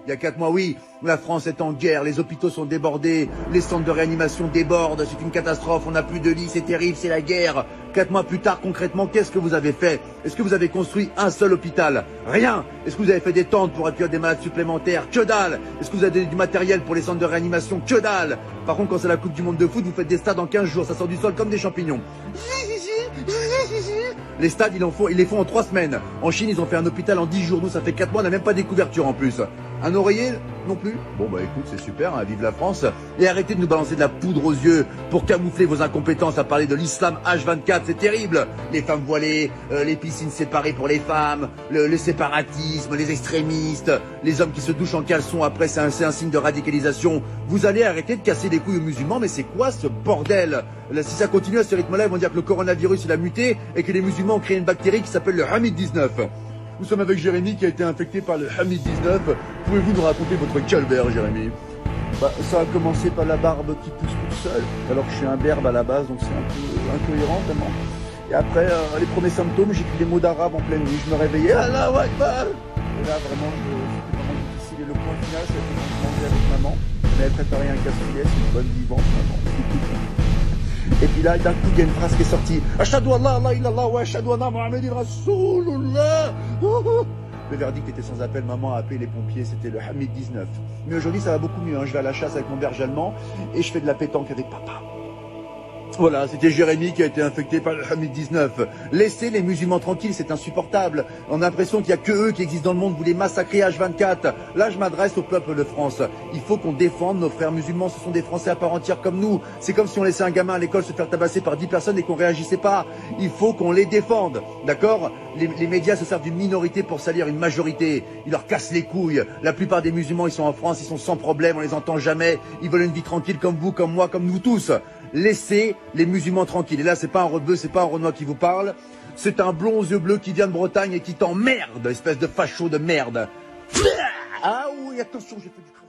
Il y a 4 mois, oui, la France est en guerre, les hôpitaux sont débordés, les centres de réanimation débordent, c'est une catastrophe, on n'a plus de lits, c'est terrible, c'est la guerre. 4 mois plus tard, concrètement, qu'est-ce que vous avez fait? Est-ce que vous avez construit un seul hôpital? Rien. Est-ce que vous avez fait des tentes pour accueillir des malades supplémentaires? Que dalle. Est-ce que vous avez donné du matériel pour les centres de réanimation? Que dalle. Par contre, quand c'est la Coupe du Monde de foot, vous faites des stades en 15 jours, ça sort du sol comme des champignons. Les stades, ils les font en 3 semaines. En Chine, ils ont fait un hôpital en 10 jours. Nous, ça fait 4 mois, on n'a même pas des couvertures en plus. Un oreiller non plus? Bon bah écoute, c'est super, hein, vive la France. Et arrêtez de nous balancer de la poudre aux yeux pour camoufler vos incompétences à parler de l'islam H24, c'est terrible. Les femmes voilées, les piscines séparées pour les femmes, le séparatisme, les extrémistes, les hommes qui se douchent en caleçon après, c'est un signe de radicalisation. Vous allez arrêter de casser les couilles aux musulmans, mais c'est quoi ce bordel? Là, si ça continue à ce rythme-là, ils vont dire que le coronavirus il a muté et que les musulmans ont créé une bactérie qui s'appelle le Hamid-19. Nous sommes avec Jérémy qui a été infecté par le Hamid-19. Pouvez-vous nous raconter votre calvaire, Jérémy? Bah, ça a commencé par la barbe qui pousse toute seule, alors que je suis un berbe à la base, donc c'est un peu incohérent tellement. Et après, les premiers symptômes, j'ai pris des mots d'arabe en pleine nuit. Je me réveillais, Allahu Akbar. Et là, vraiment, c'était vraiment difficile. Et le point final, c'est que je mangeais avec maman. Elle m'avait préparé un cassoulet, c'est une bonne vivante, maman. Et puis là, d'un coup, il y a une phrase qui est sortie. Ashhadu an la ilaha illallah wa ashhadu anna Muhammadan Rasulullah. Le verdict était sans appel. Maman a appelé les pompiers. C'était le Hamid 19. Mais aujourd'hui, ça va beaucoup mieux. Hein. Je vais à la chasse avec mon berger allemand et je fais de la pétanque avec papa. Voilà, c'était Jérémy qui a été infecté par le Hamid 19. Laissez les musulmans tranquilles, c'est insupportable. On a l'impression qu'il n'y a que eux qui existent dans le monde, vous les massacrez H24. Là, je m'adresse au peuple de France. Il faut qu'on défende nos frères musulmans, ce sont des Français à part entière comme nous. C'est comme si on laissait un gamin à l'école se faire tabasser par 10 personnes et qu'on réagissait pas. Il faut qu'on les défende, d'accord? Les médias se servent d'une minorité pour salir une majorité. Ils leur cassent les couilles. La plupart des musulmans, ils sont en France, ils sont sans problème, on les entend jamais. Ils veulent une vie tranquille comme vous, comme moi, comme nous tous. Laissez les musulmans tranquilles. Et là, c'est pas un rebeu, c'est pas un Renoir qui vous parle. C'est un blond aux yeux bleus qui vient de Bretagne et qui t'emmerde, espèce de facho de merde. Ah oui, attention, j'ai fait du crâne.